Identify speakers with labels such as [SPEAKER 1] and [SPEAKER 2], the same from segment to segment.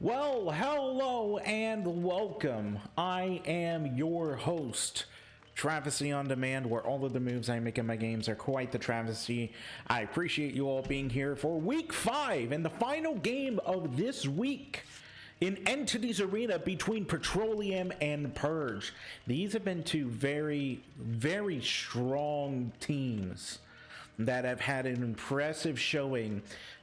[SPEAKER 1] Well, hello and welcome. I am your host, Travesty on Demand, where all of the moves I make in my games are quite the travesty. I appreciate you all being here for week 5 and the final game of this week in Entities Arena between Petroleum and Purge. These have been two very, very strong teams that have had an impressive showing.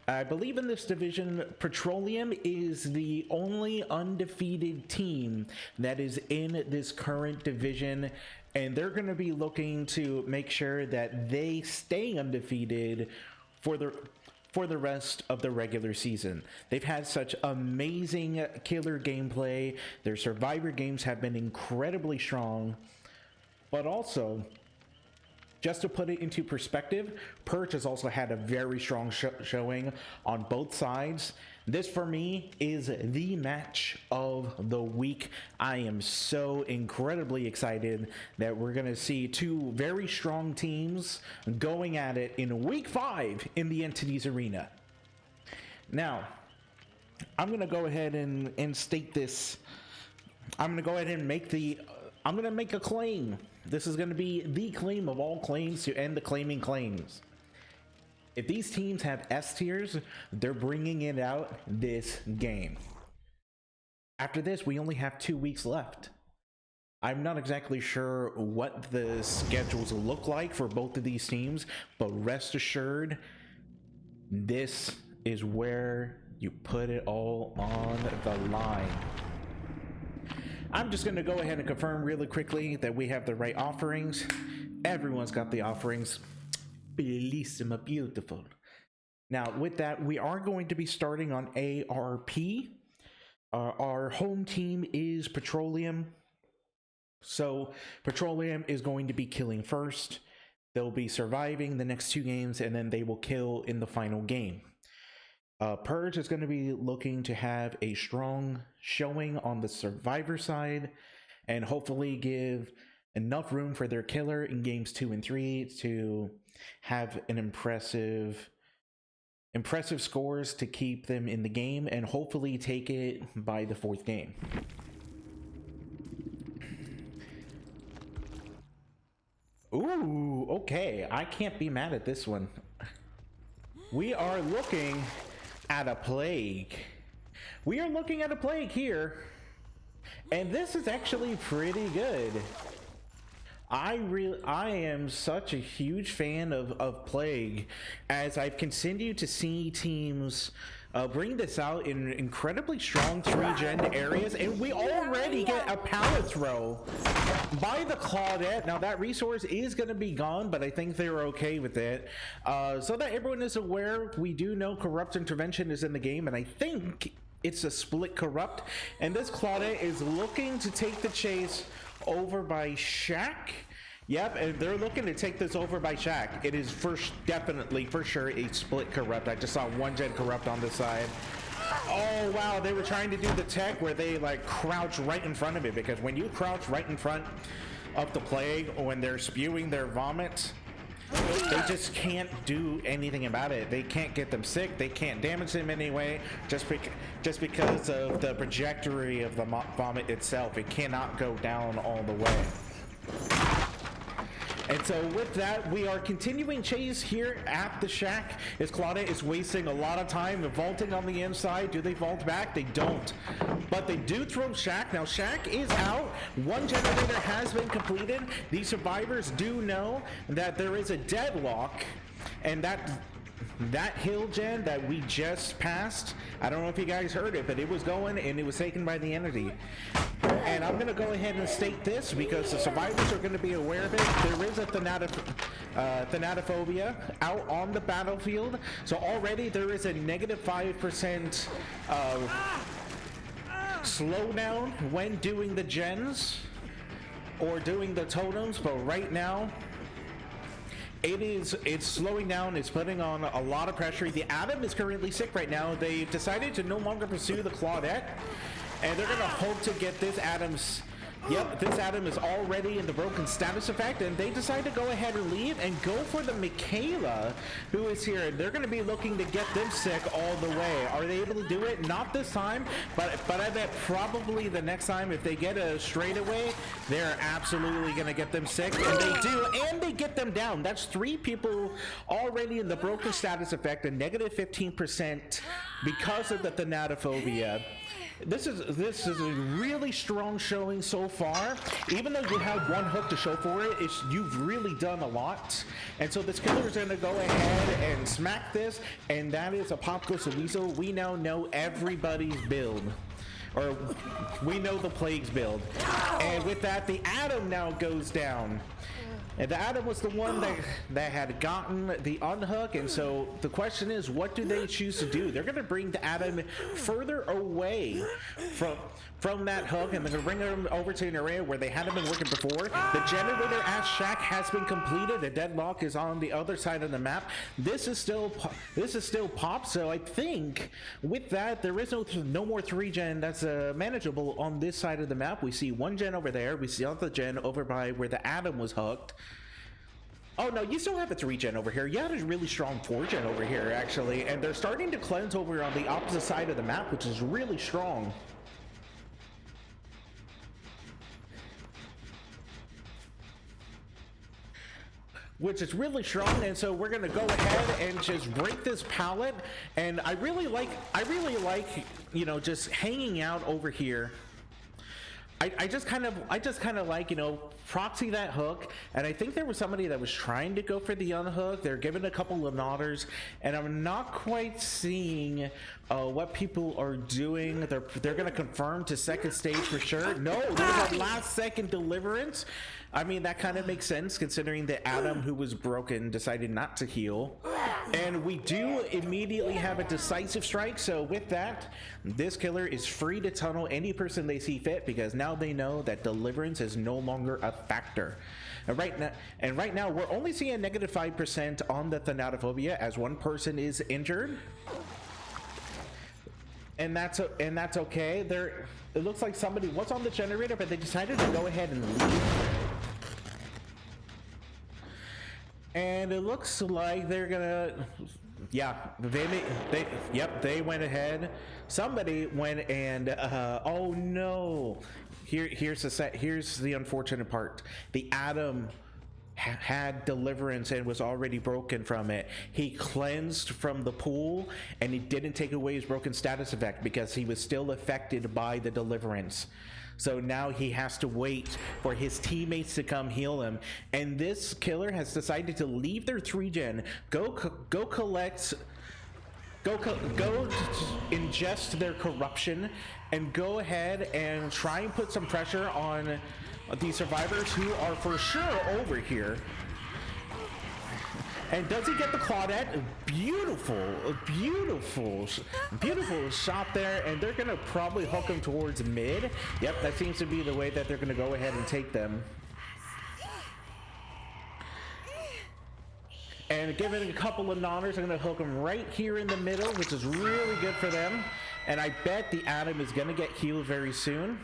[SPEAKER 1] I believe in this division, Petroleum is the only undefeated team that is in this current division, and they're going to be looking to make sure that they stay undefeated for the rest of the regular season. They've had such amazing killer gameplay. Their survivor games have been incredibly strong, but also, just to put it into perspective, Purge has also had a very strong showing on both sides. This, for me, is the match of the week. I am so incredibly excited that we're going to see two very strong teams going at it in week 5 in the Entities Arena. Now, I'm going to go ahead and state this. I'm going to go ahead and make a claim. This is going to be the claim of all claims to end the claiming claims. If these teams have S tiers, they're bringing it out this game. After this, we only have 2 weeks left. I'm not exactly sure what the schedules look like for both of these teams, but rest assured, this is where you put it all on the line. I'm just going to go ahead and confirm really quickly that we have the right offerings. Everyone's got the offerings. Bellissima, beautiful. Now, with that, we are going to be starting on ARP. Our home team is Petroleum. So, Petroleum is going to be killing first. They'll be surviving the next 2 games, and then they will kill in the final game. Purge is going to be looking to have a strong showing on the survivor side and hopefully give enough room for their killer in games 2 and 3 to have an impressive scores to keep them in the game and hopefully take it by the 4th game. Ooh, okay. I can't be mad at this one. We are looking at a plague. We are looking at a plague here, and this is actually pretty good. I am such a huge fan of Plague, as I've continued to see teams bring this out in incredibly strong 3-gen areas, and we already get a pallet throw by the Claudette. Now that resource is going to be gone, but I think they're okay with it. So that everyone is aware, we do know Corrupt Intervention is in the game, and I think it's a split Corrupt, and this Claudette is looking to take the chase over by Shaq. Yep, and they're looking to take this over by Shaq. It is definitely for sure a split Corrupt. I just saw 1-gen Corrupt on the side. Oh wow, they were trying to do the tech where they like crouch right in front of it, because when you crouch right in front of the plague or when they're spewing their vomit, they just can't do anything about it. They can't get them sick, they can't damage them anyway, just because of the trajectory of the vomit itself. It cannot go down all the way. And so with that, we are continuing chase here at the Shack, as Claudette is wasting a lot of time vaulting on the inside. Do they vault back? They don't. But they do throw Shack. Now Shack is out. 1 generator has been completed. The survivors do know that there is a deadlock, and that hill gen that we just passed, I don't know if you guys heard it, but it was going and it was taken by the entity. And I'm going to go ahead and state this because the survivors are going to be aware of it. There is a thanatophobia out on the battlefield. So already there is a -5% slowdown when doing the gens or doing the totems, but right now it's slowing down. It's putting on a lot of pressure. The Atom is currently sick right now. They've decided to no longer pursue the Claudette, and they're going to hope to get this Atom's Yep, this Adam is already in the broken status effect, and they decide to go ahead and leave and go for the Michaela, who is here. And they're going to be looking to get them sick all the way. Are they able to do it? Not this time, but I bet probably the next time, if they get a straightaway, they're absolutely going to get them sick, and they do, and they get them down. That's 3 people already in the broken status effect, a negative 15% because of the thanatophobia. This is a really strong showing so far. Even though you have 1 hook to show for it, you've really done a lot. And so this killer is going to go ahead and smack this, and that is a Pop Goes to Weasel. We now know everybody's build. Or we know the Plague's build. And with that, the Adam now goes down. And the Adam was the one that had gotten the unhook, and so the question is, what do they choose to do? They're going to bring the Adam further away from that hook, and they're going to bring him over to an area where they hadn't been working before. The generator at Shack has been completed. The deadlock is on the other side of the map. This is still pop, so I think with that, there is no more 3-gen that's manageable on this side of the map. We see 1 gen over there. We see other gen over by where the Adam was hooked. Oh no, you still have a 3-gen over here. You had a really strong 4-gen over here, actually, and they're starting to cleanse over on the opposite side of the map, which is really strong. Which is really strong, and so we're gonna go ahead and just break this pallet. And I really like, you know, just hanging out over here. I just kind of like, you know, proxy that hook, and I think there was somebody that was trying to go for the unhook. They're given a couple of nodders, and I'm not quite seeing what people are doing. They're gonna confirm to second stage for sure. No, there was a last second deliverance. I mean, that kind of makes sense considering that Adam, who was broken, decided not to heal. And we do immediately have a decisive strike. So with that, this killer is free to tunnel any person they see fit, because now they know that deliverance is no longer a factor. And right now we're only seeing a negative 5% on the thanatophobia as 1 person is injured. And that's okay. It looks like somebody was on the generator, but they decided to go ahead and leave. And it looks like they're gonna, yeah, they went ahead. Somebody went and, oh no. Here's the unfortunate part. The Adam had deliverance and was already broken from it. He cleansed from the pool, and he didn't take away his broken status effect because he was still affected by the deliverance. So now he has to wait for his teammates to come heal him. And this killer has decided to leave their 3-gen, go ingest their corruption, and go ahead and try and put some pressure on the survivors who are for sure over here. And does he get the Claudette? Beautiful shot there, and they're gonna probably hook him towards mid. Yep, that seems to be the way that they're gonna go ahead and take them. And given a couple of nodders, I'm gonna hook him right here in the middle, which is really good for them. And I bet the Adam is gonna get healed very soon.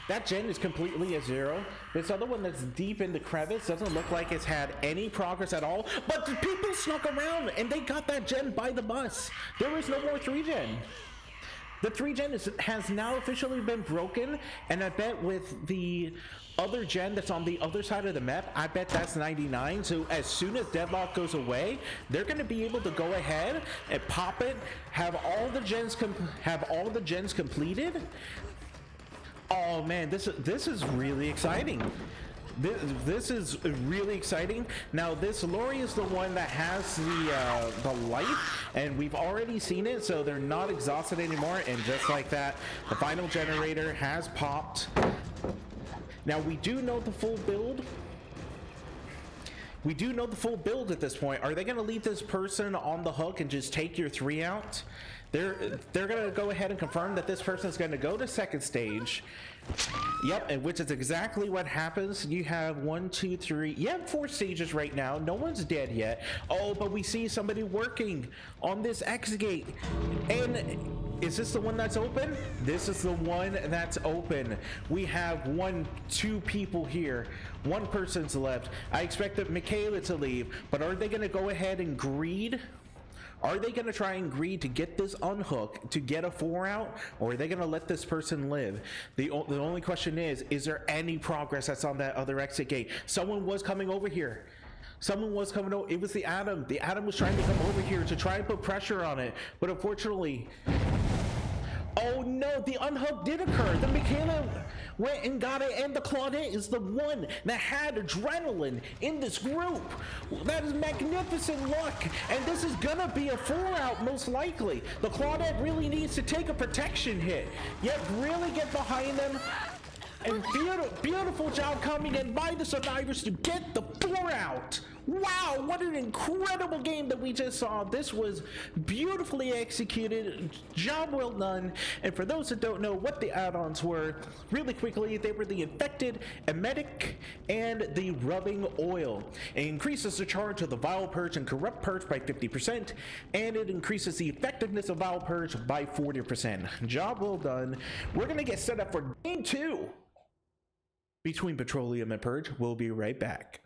[SPEAKER 1] That gen is completely a 0. This other one that's deep in the crevice doesn't look like it's had any progress at all, but the people snuck around and they got that gen by the bus. There is no more 3-gen. The 3-gen has now officially been broken, and I bet with the other gen that's on the other side of the map, I bet that's 99. So as soon as deadlock goes away, they're going to be able to go ahead and pop it, have all the gens completed. Oh man, this is really exciting. This is really exciting. Now this Lori is the one that has the life, and we've already seen it, so they're not exhausted anymore. And just like that, the final generator has popped. Now we do know the full build. We do know the full build at this point. Are they going to leave this person on the hook and just take your 3 out? They're going to go ahead and confirm that this person is going to go to second stage. Yep, and which is exactly what happens. You have 1, 2, 3. You have 4 stages right now. No one's dead yet. Oh, but we see somebody working on this X gate. And Is this the one that's open? This is the one that's open. We have two people here. One person's left. I expected Michaela to leave, but are they gonna go ahead and greed? Are they gonna try and greed to get this unhooked, to get a 4 out, or are they gonna let this person live? The only question is there any progress that's on that other exit gate? Someone was coming over here. Someone was coming over. It was the Atom. The Atom was trying to come over here to try and put pressure on it, but unfortunately, oh no, the unhook did occur. The Michaela went and got it, and the Claudette is the one that had adrenaline in this group. That is magnificent luck, and this is gonna be a 4 out most likely. The Claudette really needs to take a protection hit, yet really get behind them. And beautiful job coming in by the survivors to get the 4 out. Wow, what an incredible game that we just saw. This was beautifully executed. Job well done. And for those that don't know what the add-ons were, really quickly, they were the Infected, Emetic, and the Rubbing Oil. It increases the charge of the Vile Purge and Corrupt Purge by 50%, and it increases the effectiveness of Vile Purge by 40%. Job well done. We're gonna get set up for game 2 between Petroleum and Purge. We'll be right back.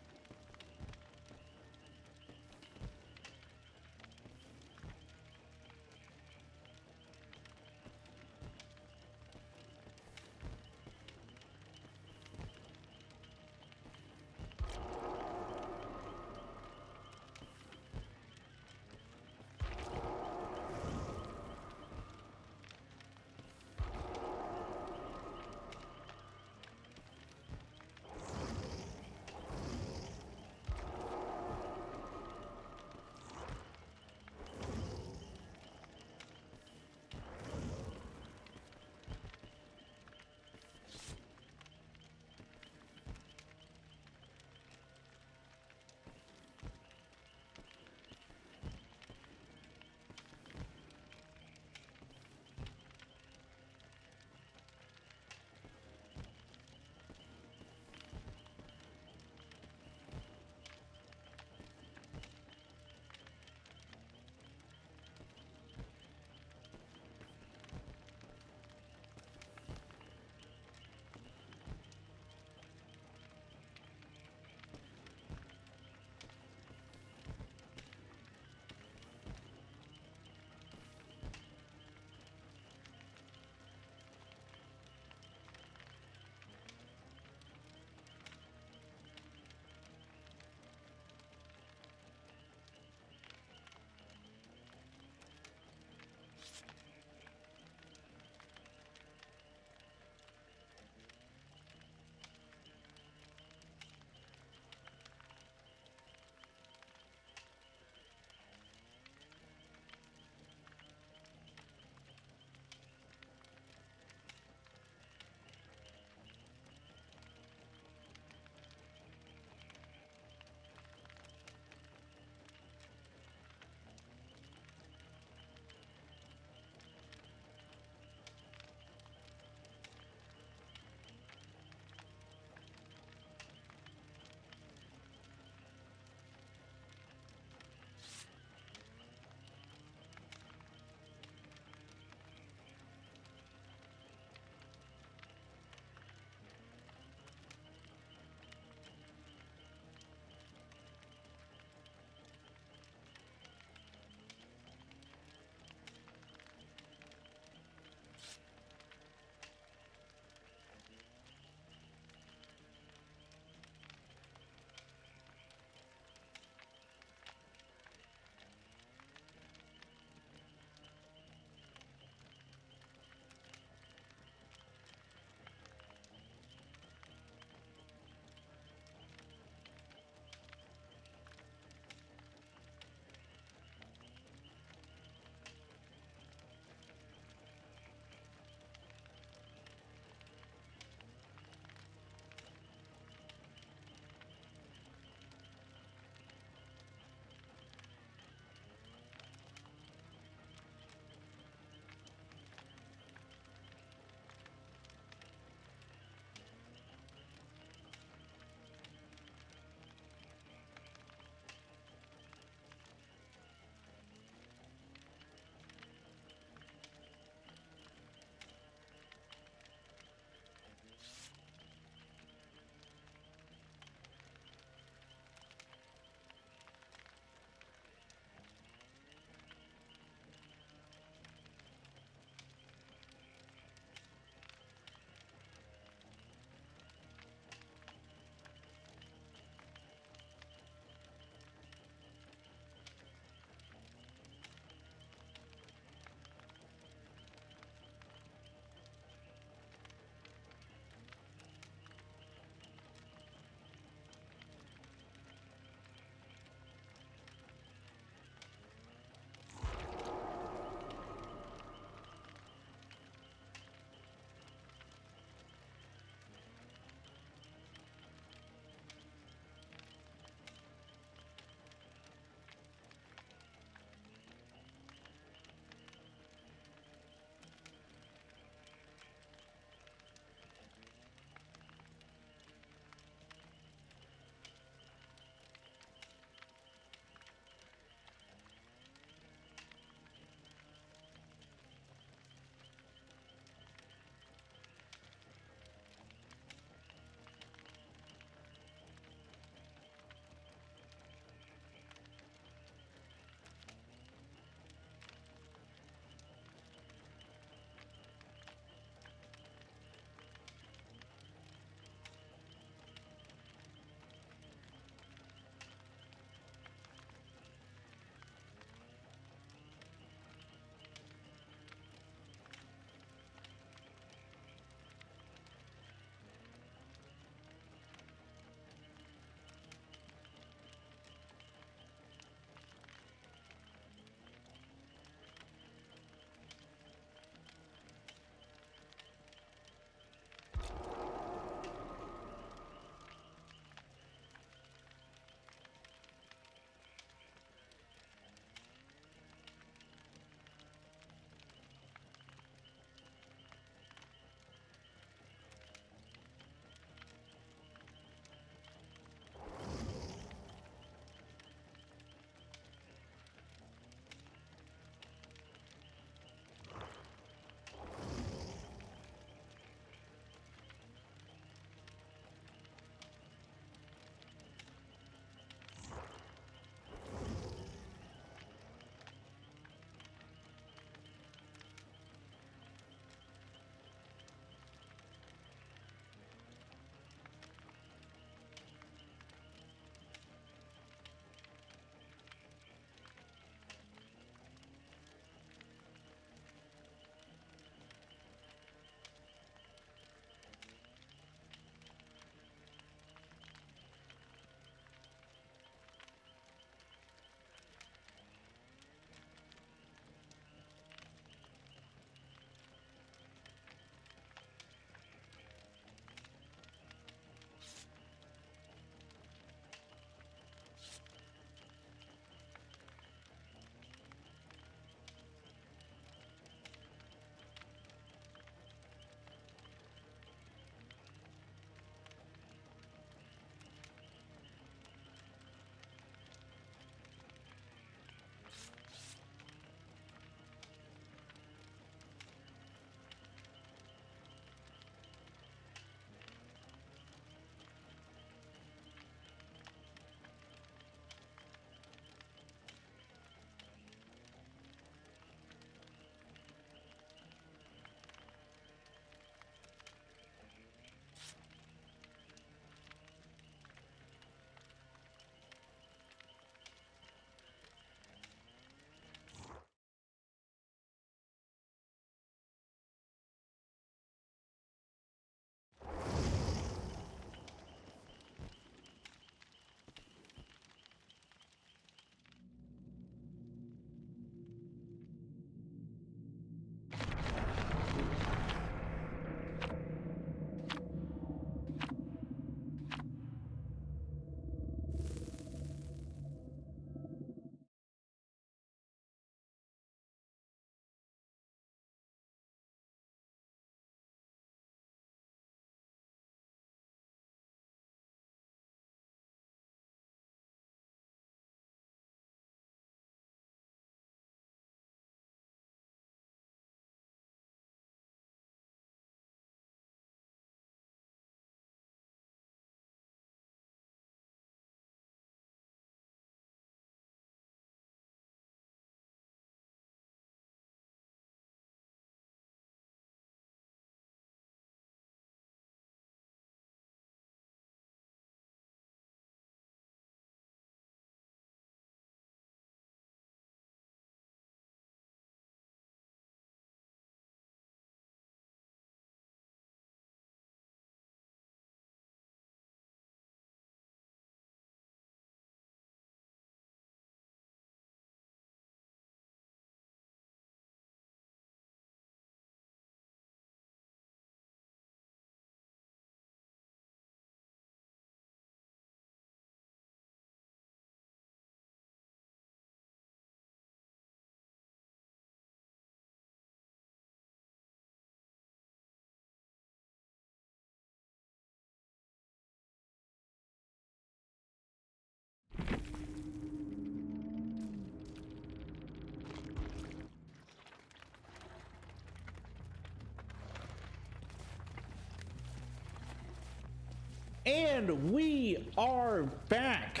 [SPEAKER 1] And we are back.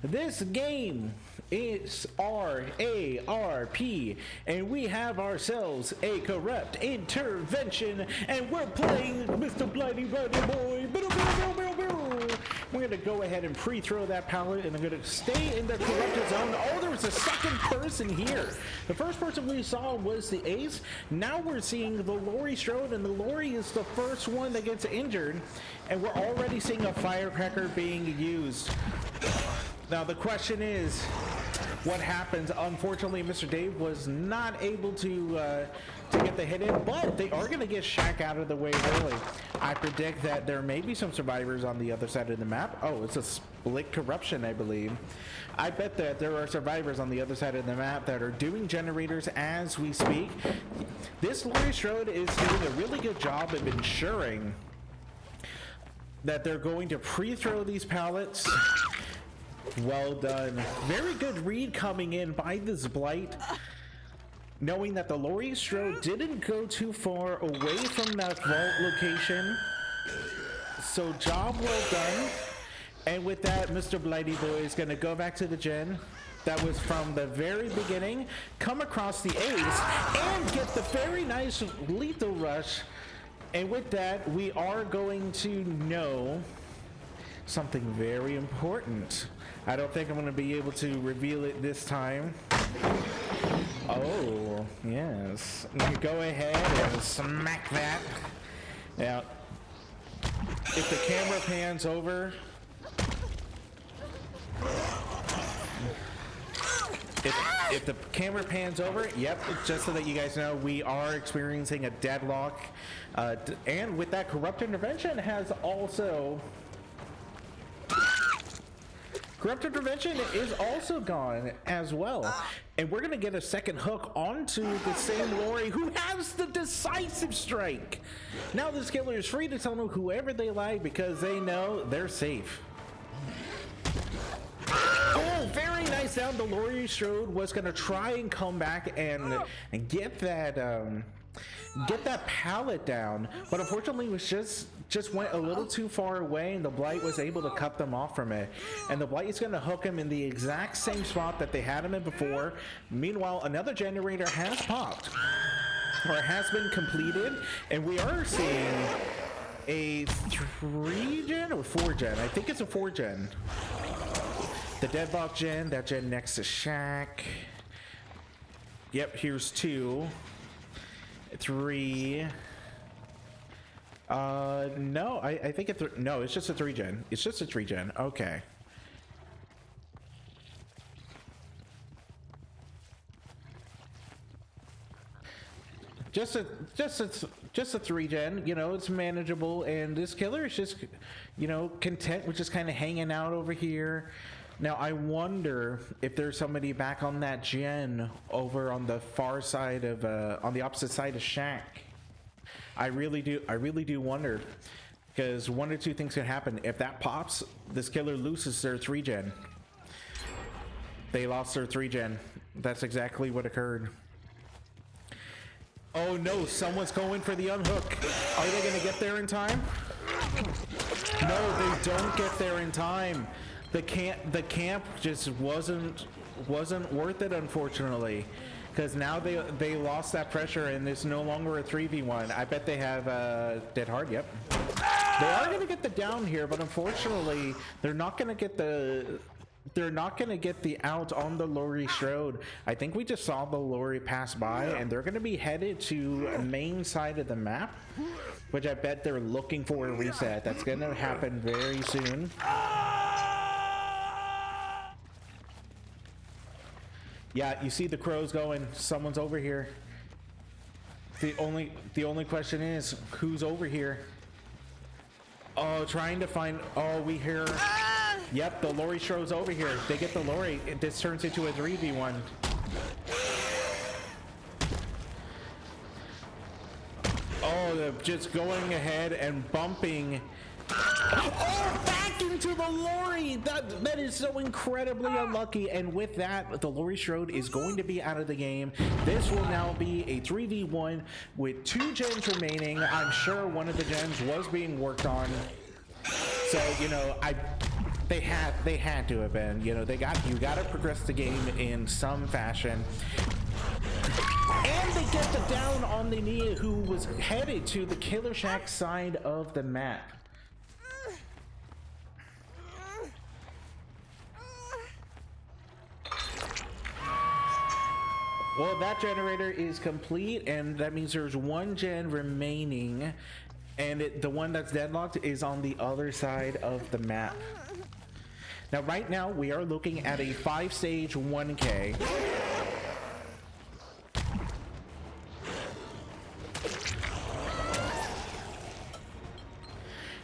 [SPEAKER 1] This game is RARP, and we have ourselves a corrupt intervention, and we're playing Mr. Bloody Bloody Boy. We're gonna go ahead and pre-throw that pallet, and I'm gonna stay in the corrupted zone. Oh, there was a second person here. The first person we saw was the Ace. Now we're seeing the Lori Strode, and the Lori is the first one that gets injured, and we're already seeing a firecracker being used. Now the question is, what happens? Unfortunately, Mr. Dave was not able to get the hit in, but they are going to get Shaq out of the way early. I predict that there may be some survivors on the other side of the map. Oh, it's a split corruption, I believe. I bet that there are survivors on the other side of the map that are doing generators as we speak. This Lori Strode is doing a really good job of ensuring that they're going to pre-throw these pallets. Well done. Very good read coming in by this Blight, knowing that the Lori Strode didn't go too far away from that vault location. So job well done. And with that, Mr. Blighty Boy is going to go back to the gen that was from the very beginning, come across the Ace, and get the very nice lethal rush. And with that, we are going to know something very important. I don't think I'm going to be able to reveal it this time. Oh, yes. You go ahead and smack that. Now, if the camera pans over, if the camera pans over, yep, just so that you guys know, we are experiencing a deadlock. And with that, corrupt intervention has also... Corrupt intervention is also gone as well. And we're going to get a second hook onto the same Lori who has the decisive strike. Now this killer is free to tell them whoever they like because they know they're safe. Oh, very nice down. The Lori Strode was going to try and come back and get that pallet down, but unfortunately was just went a little too far away, and the Blight was able to cut them off from it. And the Blight is going to hook him in the exact same spot that they had him in before. Meanwhile, another generator has popped, or has been completed, and we are seeing a 3-gen or 4-gen. I think it's a 4-gen. The Deadlock gen, that gen next to Shaq. Yep, here's 2. 3. No, I think it's no, it's just a 3-gen. It's just a 3-gen. Okay. Just a 3-gen. You know, it's manageable, and this killer is just, you know, content with just kind of hanging out over here. Now, I wonder if there's somebody back on that gen over on the far side of, on the opposite side of Shaq. I really do wonder, because one or two things can happen. If that pops, this killer loses their 3-gen. They lost their 3-gen. That's exactly what occurred. Oh no, someone's going for the unhook. Are they going to get there in time? No, they don't get there in time. The camp just wasn't worth it, unfortunately, because now they lost that pressure and it's no longer a 3v1. I bet they have dead hard. Yep, they are going to get the down here, but unfortunately they're not going to get the out on the Lori Strode. I think we just saw the Lori pass by, and they're going to be headed to main side of the map, which I bet they're looking for a reset. That's going to happen very soon. Yeah, you see the crows going. Someone's over here. The only question is, who's over here? Oh, trying to find. Oh, we hear. Yep, the Lori Strode's over here. They get the Lori. This turns into a 3v1. Oh, they're just going ahead and bumping. Oh, back into the Lori! That is so incredibly unlucky. And with that, the Lori Strode is going to be out of the game. This will now be a 3v1 with 2 gens remaining. I'm sure one of the gens was being worked on. So, you know, they had to have been, you know, you got to progress the game in some fashion. And they get the down on the Nia, who was headed to the Killer Shack side of the map. Well, that generator is complete, and that means there's one gen remaining, and the one that's deadlocked is on the other side of the map. Now, right now, we are looking at a 5-stage 1K.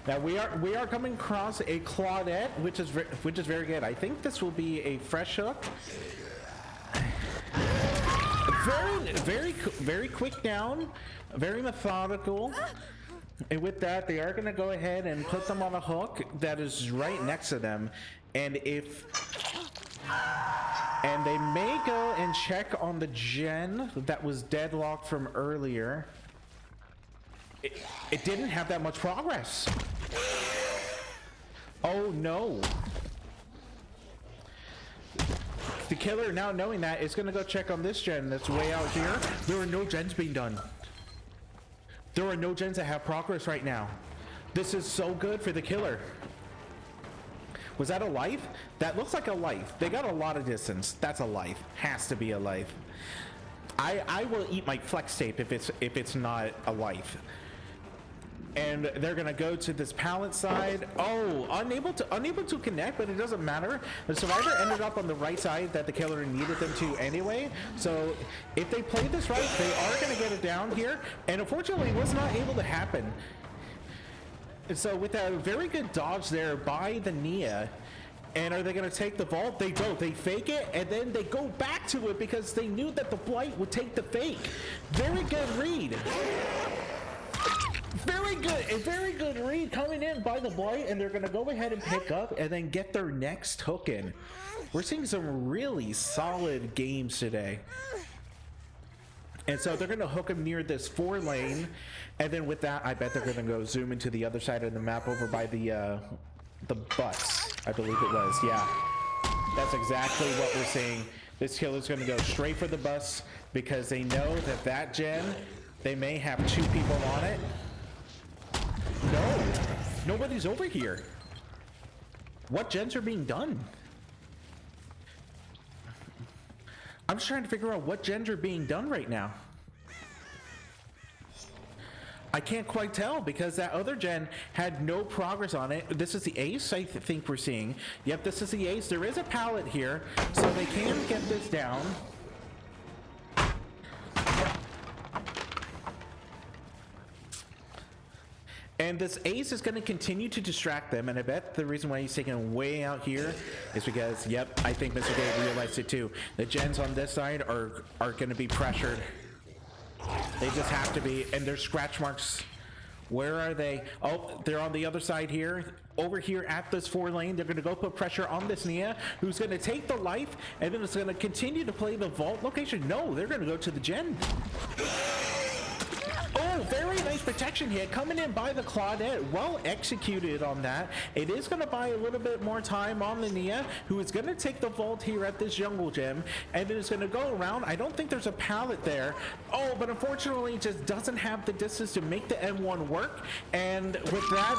[SPEAKER 1] Now we are coming across a Claudette, which is very good. I think this will be a fresh hook. Very quick down, very methodical. And with that, they are going to go ahead and put them on a hook that is right next to them. And they may go and check on the gen that was deadlocked from earlier. It didn't have that much progress. Oh no. The killer, now knowing that, is going to go check on this gen that's way out here. There are no gens being done. There are no gens that have progress right now. This is so good for the killer. Was that a life? That looks like a life. They got a lot of distance. That's a life. Has to be a life. I will eat my flex tape if it's not a life. And they're gonna go to this pallet side. Oh, unable to connect, but it doesn't matter. The survivor ended up on the right side that the killer needed them to anyway. So if they play this right, they are gonna get it down here. And unfortunately, it was not able to happen. And so with a very good dodge there by the Nia, and are they going to take the vault? They don't. They fake it, and then they go back to it because they knew that the Blight would take the fake. Very good read. A very good read coming in by the Blight, and they're going to go ahead and pick up and then get their next hook in. We're seeing some really solid games today. And so they're going to hook him near this 4-lane, and then with that, I bet they're going to go zoom into the other side of the map over by the bus, I believe it was. Yeah, that's exactly what we're seeing. This killer's going to go straight for the bus because they know that that gen, they may have 2 people on it. No, nobody's over here. What gens are being done? I'm just trying to figure out what gens are being done right now. I can't quite tell because that other gen had no progress on it. This is the ace I think we're seeing. Yep, this is the ace. There is a pallet here, so they can get this down. And this ace is going to continue to distract them, and I bet the reason why he's taking way out here is because, yep, I think Mr. Dave realized it too. The gens on this side are going to be pressured. They just have to be, and there's scratch marks. Where are they? Oh, they're on the other side here. Over here at this 4-lane, they're going to go put pressure on this Nia, who's going to take the life, and then it's going to continue to play the vault location. No, they're going to go to the gen. Oh, very nice protection hit coming in by the Claudette. Well executed on that. It is going to buy a little bit more time on the Nia, who is going to take the vault here at this jungle gym, and it is going to go around. I don't think there's a pallet there. Oh, but unfortunately, it just doesn't have the distance to make the M1 work. And with that,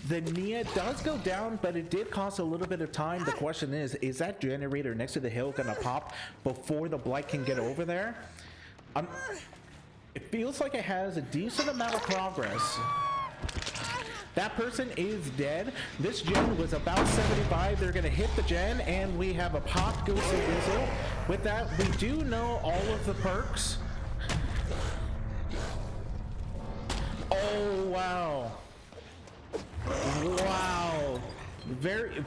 [SPEAKER 1] the Nia does go down, but it did cost a little bit of time. The question is that generator next to the hill going to pop before the Blight can get over there? It feels like it has a decent amount of progress. That person is dead. This gen was about 75. They're going to hit the gen, and we have a pop goes to Weasel. With that, we do know all of the perks. Oh, wow. Wow. Very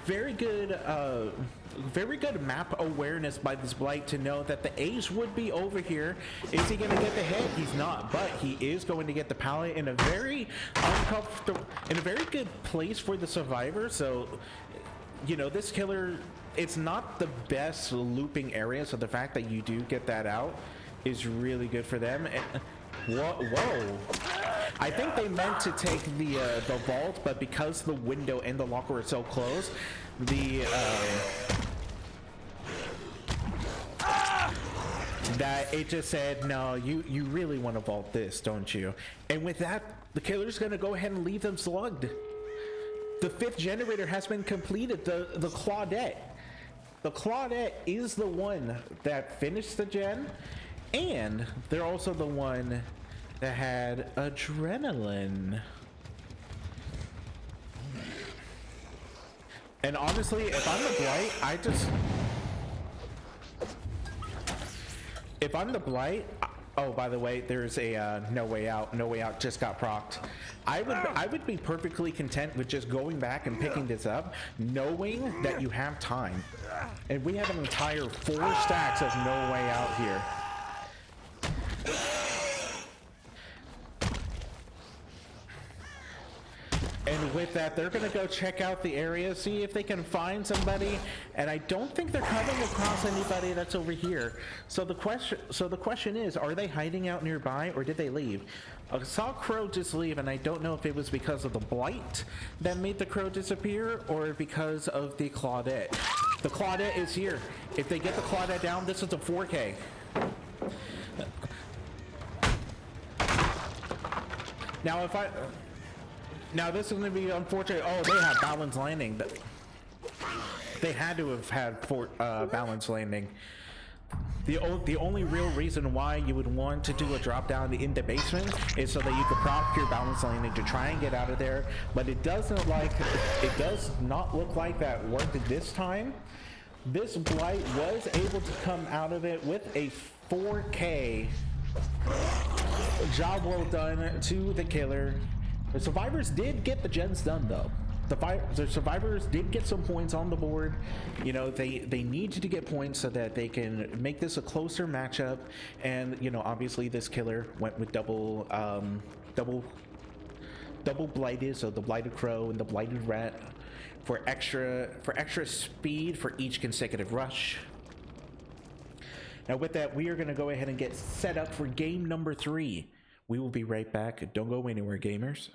[SPEAKER 1] good map awareness by this Blight to know that the ace would be over here. Is he going to get the hit? He's not, but he is going to get the pallet in a very uncomfortable, in a very good place for the survivor. So, you know, this killer, it's not the best looping area, so the fact that you do get that out is really good for them. And, whoa. I think they meant to take the vault, but because the window and the locker were so close, the that it just said, no, you really want to vault this, don't you? And with that, the killer's gonna go ahead and leave them slugged. The 5th generator has been completed. The Claudette. The Claudette is the one that finished the gen, and they're also the one that had adrenaline. And honestly, if I'm the Blight, if I'm the Blight, oh, by the way, there's a no way out. No way out just got procced. I would be perfectly content with just going back and picking this up, knowing that you have time. And we have an entire 4 stacks of no way out here. And with that, they're gonna go check out the area, see if they can find somebody. And I don't think they're coming across anybody that's over here. So the question is, are they hiding out nearby, or did they leave? I saw Crow just leave, and I don't know if it was because of the Blight that made the Crow disappear, or because of the Claudette. The Claudette is here. If they get the Claudette down, this is a 4K. Now this is going to be unfortunate. Oh, they have balance landing. They had to have had balance landing. The only real reason why you would want to do a drop down in the basement is so that you could prop your balance landing to try and get out of there. But it does not look like that worked this time. This Blight was able to come out of it with a 4K. Job well done to the killer. The survivors did get the gens done, though. The survivors did get some points on the board. You know, they needed to get points so that they can make this a closer matchup. And you know, obviously this killer went with double blighted, so the blighted crow and the blighted rat for extra speed for each consecutive rush. Now with that, we are going to go ahead and get set up for game number 3. We will be right back. Don't go anywhere, gamers.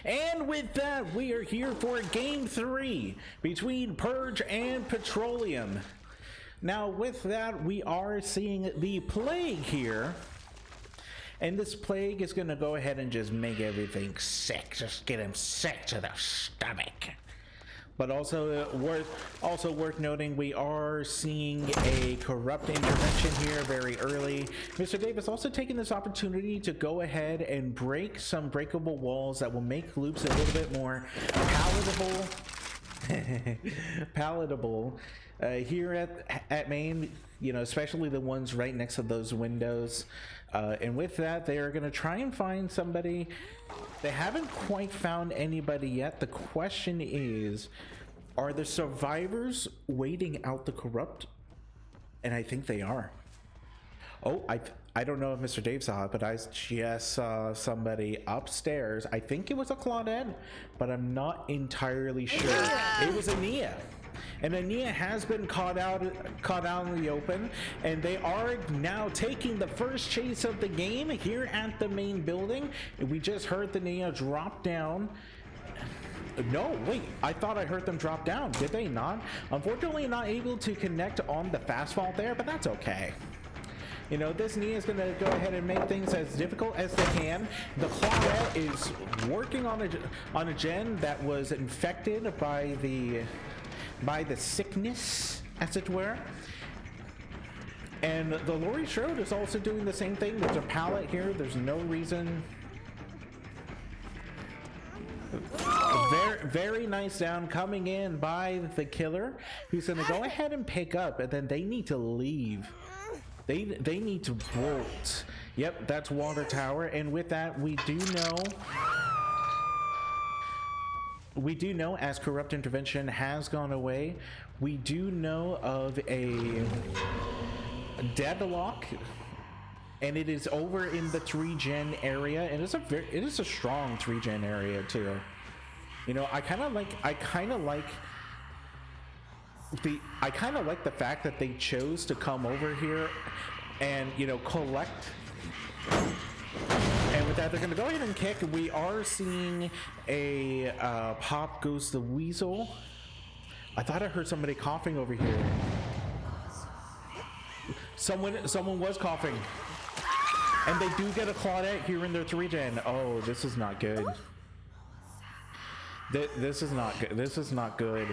[SPEAKER 1] And with that, we are here for game 3 between Purge and Petroleum. Now, with that, we are seeing the plague here. And this plague is going to go ahead and just make everything sick. Just get him sick to the stomach. But also worth noting, we are seeing a corrupt intervention here very early. Mr. Davis also taking this opportunity to go ahead and break some breakable walls that will make loops a little bit more palatable here at Maine, you know, especially the ones right next to those windows. And with that, they are going to try and find somebody. They haven't quite found anybody yet. The question is, are the survivors waiting out the corrupt? And I think they are. Oh, I don't know if Mr. Dave saw it, but I just saw somebody upstairs. I think it was a Claudette, but I'm not entirely sure. It was a Nia. And Ania has been caught out in the open, and they are now taking the first chase of the game here at the main building. We just heard the Nia drop down. No, wait, I thought I heard them drop down. Did they not? Unfortunately, not able to connect on the fast fault there, but that's okay. You know, this Nia is going to go ahead and make things as difficult as they can. The Claudette is working on a gen that was infected by the sickness, as it were. And the Laurie Strode is also doing the same thing. There's a pallet here. There's no reason. Very nice down coming in by the killer, who's going to go ahead and pick up, and then they need to leave. They need to bolt. Yep, that's water tower. And with that, we do know as corrupt intervention has gone away, we do know of a deadlock, and it is over in the 3-gen area, and it is a strong 3-gen area too. You know, I kind of like the fact that they chose to come over here and, you know, collect. And with that, they're going to go ahead and kick. We are seeing a Pop Goes the Weasel. I thought I heard somebody coughing over here. Someone was coughing. And they do get a Claudette here in their 3-gen. Oh, this is not good. This is not good. This is not good.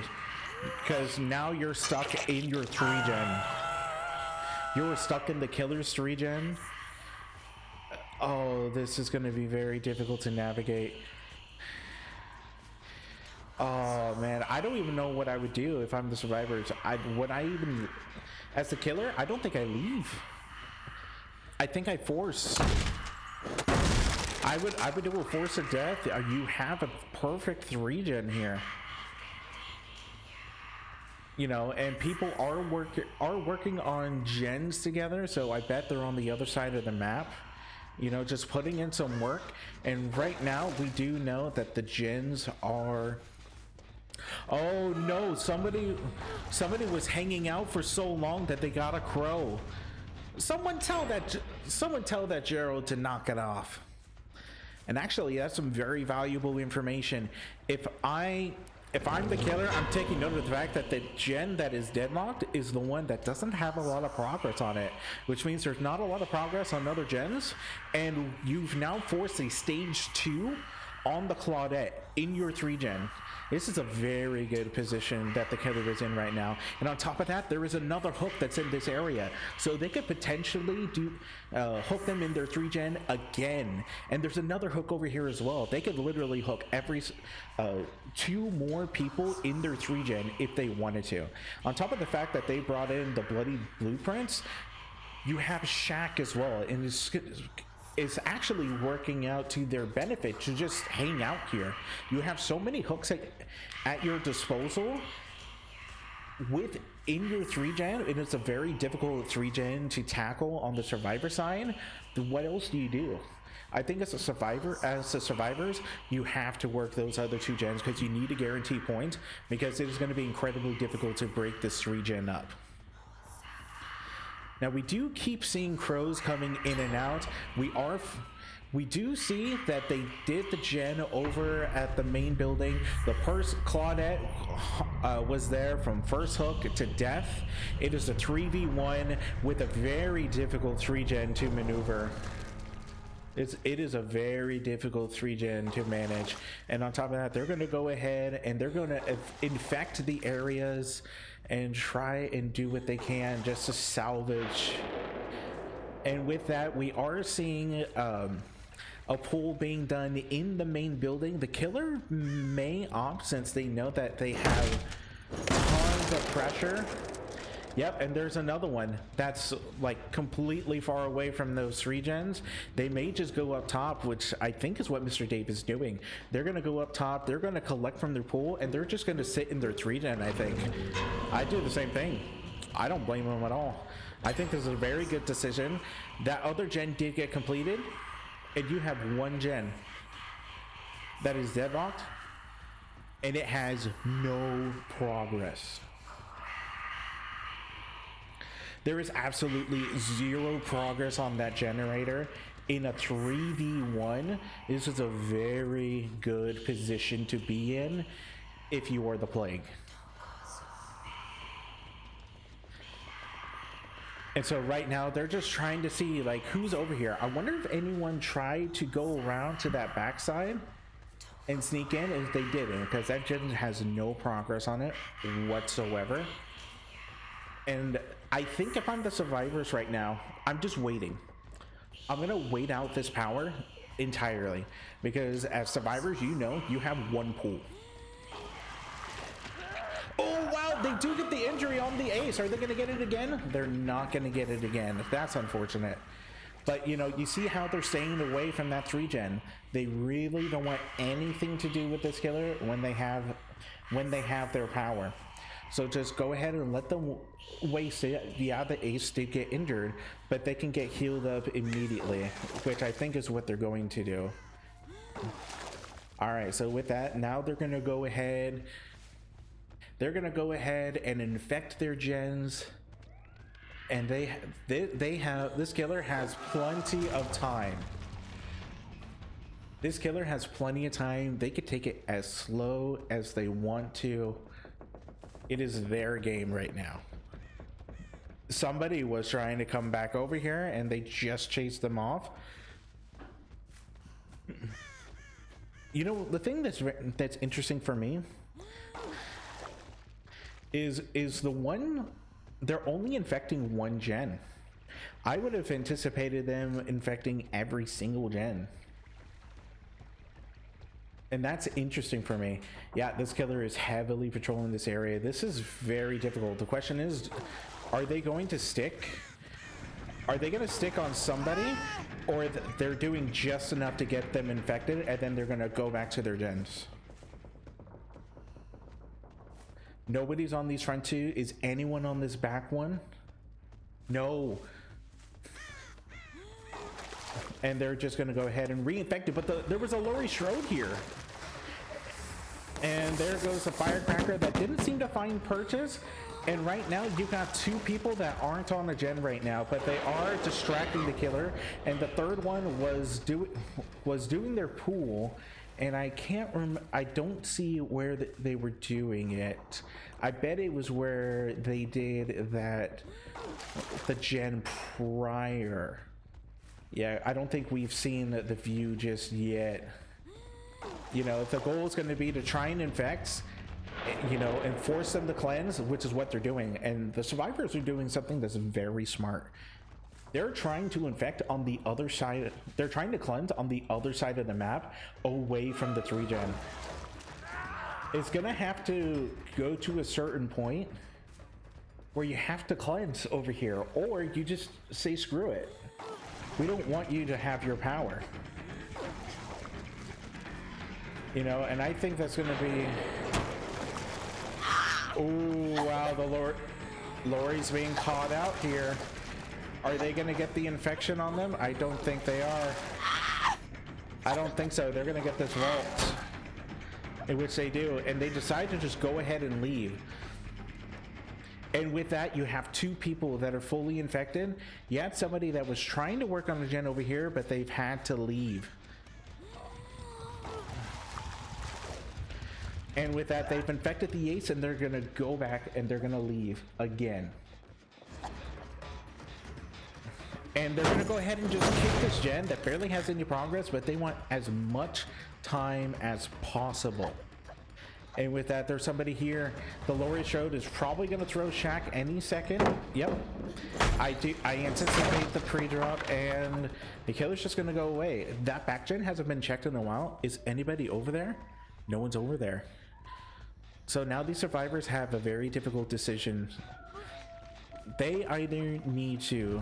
[SPEAKER 1] Because now you're stuck in your 3-gen. You're stuck in the killer's 3-gen. Oh, this is going to be very difficult to navigate. Oh man, I don't even know what I would do if I'm the survivors. Would I even, as the killer? I don't think I leave. I think I force. I would do a force of death. You have a perfect 3-gen here. You know, and people are working on gens together, so I bet they're on the other side of the map. You know, just putting in some work. And right now, we do know that the gens are... Oh no, somebody was hanging out for so long that they got a crow. Someone tell that Gerald to knock it off. And actually, that's some very valuable information. If I'm the killer, I'm taking note of the fact that the gen that is deadlocked is the one that doesn't have a lot of progress on it, which means there's not a lot of progress on other gens, and you've now forced a stage 2 on the Claudette in your 3-gen. This is a very good position that the killer is in right now. And on top of that, there is another hook that's in this area. So they could potentially hook them in their 3-gen again. And there's another hook over here as well. They could literally hook every 2 more people in their 3-gen if they wanted to. On top of the fact that they brought in the bloody blueprints, you have Shaq as well. And it's actually working out to their benefit to just hang out here. You have so many hooks at your disposal within your 3-gen, and it's a very difficult 3-gen to tackle on the survivor side. What else do you do? I think as the survivors, you have to work those other 2 gens because you need to guarantee points, because it is going to be incredibly difficult to break this 3-gen up. Now we do keep seeing crows coming in and out. We do see that they did the gen over at the main building. The first Claudette was there from first hook to death. It is a 3v1 with a very difficult 3-gen to maneuver. It is a very difficult 3-gen to manage. And on top of that, they're going to go ahead and they're going to infect the areas and try and do what they can just to salvage. And with that, we are seeing a pull being done in the main building. The killer may opt, since they know that they have tons of pressure. Yep, and there's another one that's like completely far away from those 3-gens. They may just go up top, which I think is what Mr. Dave is doing. They're going to go up top, they're going to collect from their pool, and they're just going to sit in their 3-gen, I think. I do the same thing. I don't blame them at all. I think this is a very good decision. That other gen did get completed, and you have one gen that is deadlocked, and it has no progress. There is absolutely zero progress on that generator. In a 3v1, this is a very good position to be in if you are the plague. And so right now they're just trying to see like who's over here. I wonder if anyone tried to go around to that backside and sneak in, and they didn't, because that gen has no progress on it whatsoever. And I think if I'm the survivors right now, I'm just waiting. I'm gonna wait out this power entirely, because as survivors, you know, you have one pool. Oh wow, they do get the injury on the ace. Are they gonna get it again? They're not gonna get it again. That's unfortunate. But you know, you see how they're staying away from that 3-gen. They really don't want anything to do with this killer when they have their power. So just go ahead and let them waste it. Yeah, the ace did get injured, but they can get healed up immediately, which I think is what they're going to do. All right, so with that, now they're going to go ahead. They're going to go ahead and infect their gens. And this killer has plenty of time. This killer has plenty of time. They could take it as slow as they want to. It is their game right now. Somebody was trying to come back over here and they just chased them off. You know, the thing that's interesting for me is the one, they're only infecting one gen. I would have anticipated them infecting every single gen. And that's interesting for me. Yeah, this killer is heavily patrolling this area. This is very difficult. The question is, are they going to stick? Are they going to stick on somebody? Or they're doing just enough to get them infected and then they're going to go back to their gens? Nobody's on these front two. Is anyone on this back one? No. And they're just going to go ahead and reinfect it. But there was a Laurie Strode here. And there goes a firecracker that didn't seem to find purchase. And right now you've got two people that aren't on a gen right now, but they are distracting the killer. And the third one was doing their pool, and I can't remember. I don't see where they were doing it. I bet it was where they did the gen prior. Yeah, I don't think we've seen the view just yet. You know, if the goal is going to be to try and infect, you know, and force them to cleanse, which is what they're doing. And the survivors are doing something that's very smart. They're trying to infect on the other side. They're trying to cleanse on the other side of the map, away from the 3-gen. It's going to have to go to a certain point where you have to cleanse over here, or you just say screw it. We don't want you to have your power. You know, and I think that's going to be... Oh, wow, the Laurie's being caught out here. Are they going to get the infection on them? I don't think they are. I don't think so. They're going to get this vault, in which they do, and they decide to just go ahead and leave. And with that, you have two people that are fully infected. You had somebody that was trying to work on the gen over here, but they've had to leave. And with that, they've infected the ace, and they're gonna go back and they're gonna leave again. And they're gonna go ahead and just kick this gen that barely has any progress, but they want as much time as possible. And with that, there's somebody here. The Lori Strode is probably gonna throw Shaq any second. Yep. I anticipate the pre-drop, and the killer's just gonna go away. That back gen hasn't been checked in a while. Is anybody over there? No one's over there. So now these survivors have a very difficult decision. They either need to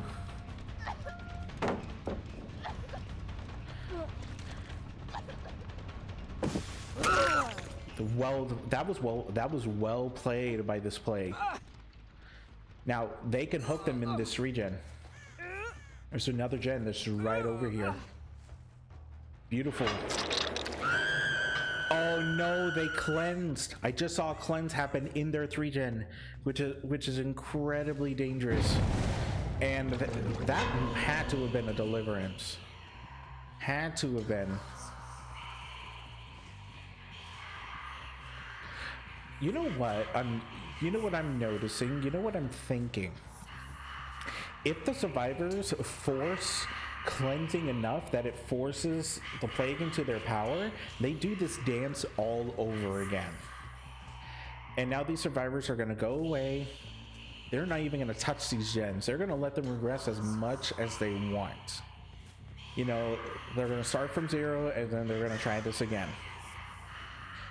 [SPEAKER 1] that was well played by this play. Now they can hook them in this regen. There's another gen that's right over here. Beautiful. Oh no, they cleansed. I just saw a cleanse happen in their 3-gen, which is incredibly dangerous. And that had to have been a deliverance. Had to have been. You know what I'm noticing? You know what I'm thinking? If the survivors force cleansing enough that it forces the plague into their power, they do this dance all over again. And now these survivors are going to go away. They're not even going to touch these gens. They're going to let them regress as much as they want. You know, they're going to start from 0 and then they're going to try this again.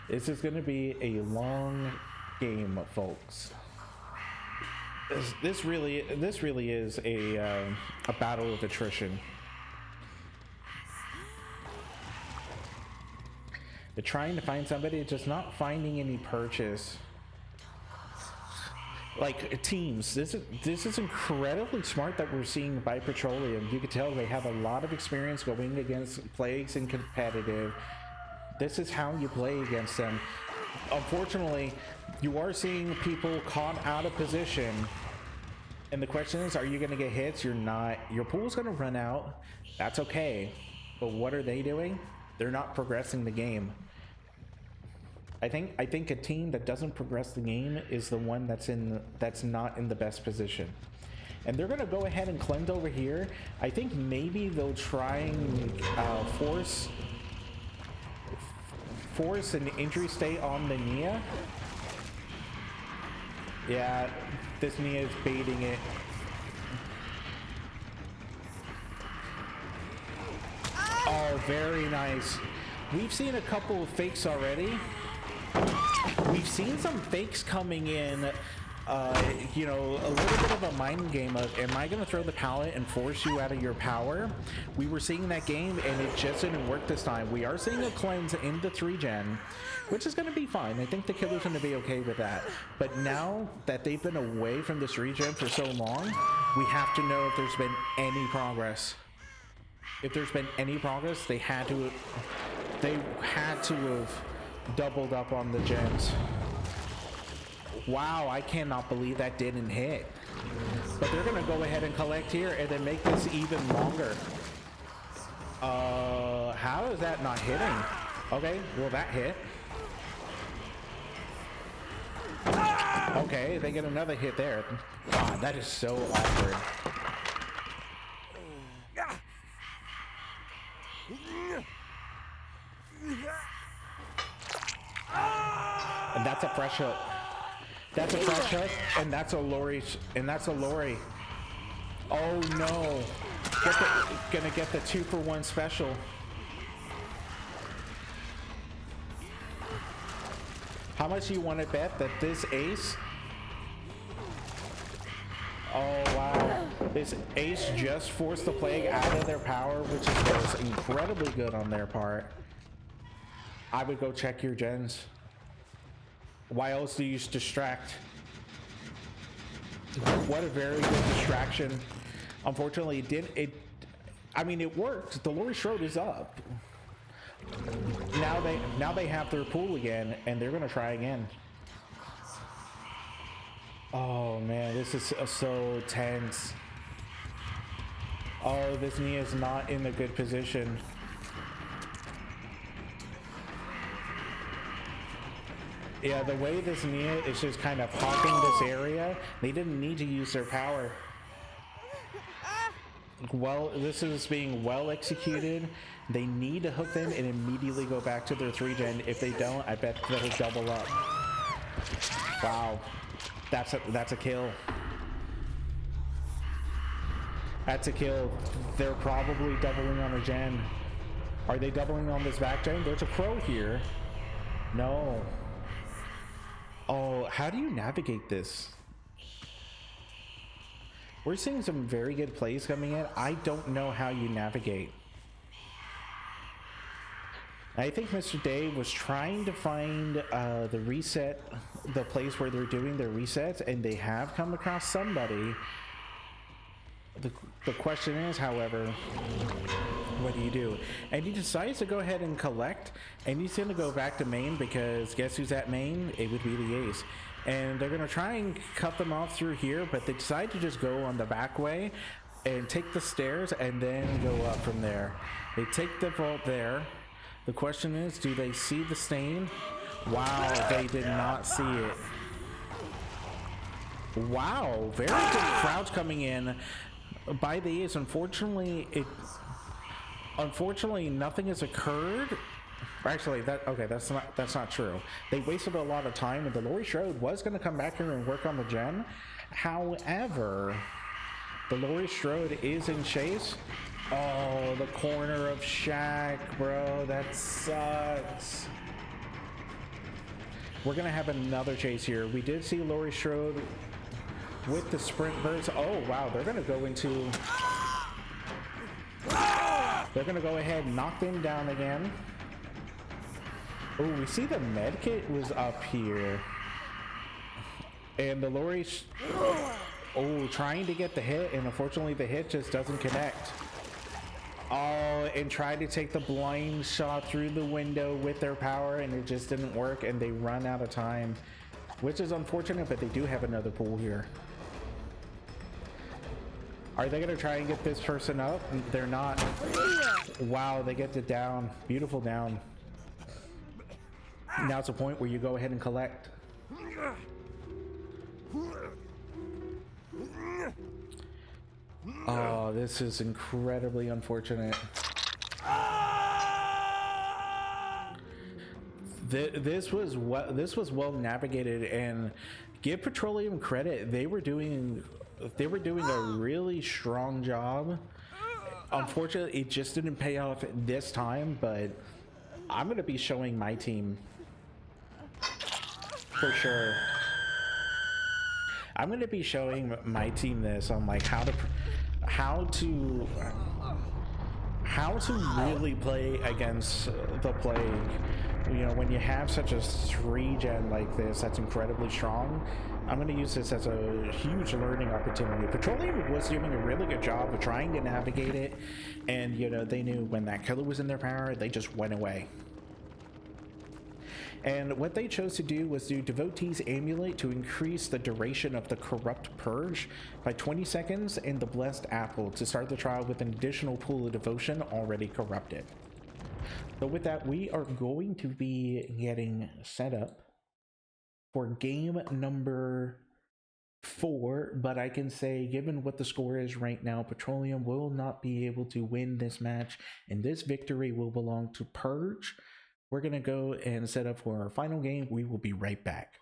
[SPEAKER 1] This is going to be a long game, folks. This really is a battle of attrition. They're trying to find somebody, just not finding any purchase. Like teams, this is incredibly smart that we're seeing by Petroleum. You can tell they have a lot of experience going against plagues and competitive. This is how you play against them. Unfortunately, you are seeing people caught out of position. And the question is, are you going to get hits? You're not. Your pool's going to run out. That's okay. But what are they doing? They're not progressing the game. I think a team that doesn't progress the game is the one that's not in the best position. And they're going to go ahead and cleanse over here. I think maybe they'll try and force an injury state on the Nia. Yeah, this Nia is baiting it. Oh, very nice. We've seen a couple of fakes already. We've seen some fakes coming in, you know, a little bit of a mind game of, am I going to throw the pallet and force you out of your power? We were seeing that game and it just didn't work this time. We are seeing a cleanse in the 3-gen, which is going to be fine. I think the killer's going to be okay with that. But now that they've been away from this regen for so long, we have to know if there's been any progress. If there's been any progress, they had to have doubled up on the gens. Wow, I cannot believe that didn't hit. But they're gonna go ahead and collect here and then make this even longer. How is that not hitting? Okay, well that hit. Okay, they get another hit there. God, that is so awkward. And that's a fresh hook. That's a fresh hook, and that's a Lori, Oh no. Gonna get the 2-for-1 special. How much do you want to bet that this ace? Oh wow. This ace just forced the plague out of their power, which is incredibly good on their part. I would go check your gens. Why else do you distract? What a very good distraction. Unfortunately, it worked. The Lori Strode is up. Now they have their pool again, and they're gonna try again. Oh man, this is so tense. Oh, this Nia is not in a good position. Yeah, the way this Nia is just kind of hogging this area, they didn't need to use their power. Well, this is being well executed. They need to hook them and immediately go back to their 3-gen. If they don't, I bet they'll double up. Wow. That's a kill. That's a kill. They're probably doubling on a gen. Are they doubling on this back gen? There's a crow here. No. Oh, how do you navigate this? We're seeing some very good plays coming in. I don't know how you navigate. I think Mr. Day was trying to find the reset, the place where they're doing their resets, and they have come across somebody. The question is, however, what do? And he decides to go ahead and collect, and he's going to go back to main because guess who's at main? It would be the ace. And they're going to try and cut them off through here, but they decide to just go on the back way and take the stairs and then go up from there. They take the vault there. The question is, do they see the stain? Wow, they did not see it. Wow, very good crowds coming in by the ace. Unfortunately, nothing has occurred. Actually, that's not true. They wasted a lot of time, and the Laurie Strode was going to come back here and work on the gen. However, the Laurie Strode is in chase. Oh, the corner of Shaq, bro, that sucks. We're gonna have another chase here. We did see Laurie Strode with the sprint burst. Oh wow, they're gonna go ahead and knock them down again. Oh, we see the med kit was up here. And the Laurie, trying to get the hit, and unfortunately the hit just doesn't connect. Oh, and tried to take the blind shot through the window with their power, and it just didn't work, and they run out of time, which is unfortunate, but they do have another pool here. Are they going to try and get this person up? They're not. Wow, they get it down. Beautiful down. Now it's a point where you go ahead and collect. Oh, this is incredibly unfortunate. This was well navigated, and give Petroleum credit. They were doing a really strong job. Unfortunately, it just didn't pay off this time, but I'm going to be showing my team for sure. I'm going to be showing my team this on like how to really play against the plague. You know, when you have such a 3-gen like this that's incredibly strong, I'm going to use this as a huge learning opportunity. Petroleum was doing a really good job of trying to navigate it, and you know, they knew when that killer was in their power, they just went away. And what they chose to do was do Devotee's Amulet to increase the duration of the Corrupt Purge by 20 seconds, and the Blessed Apple to start the trial with an additional pool of devotion already corrupted. So with that, we are going to be getting set up for game number 4, but I can say, given what the score is right now, Petroleum will not be able to win this match, and this victory will belong to Purge. We're going to go and set up for our final game. We will be right back.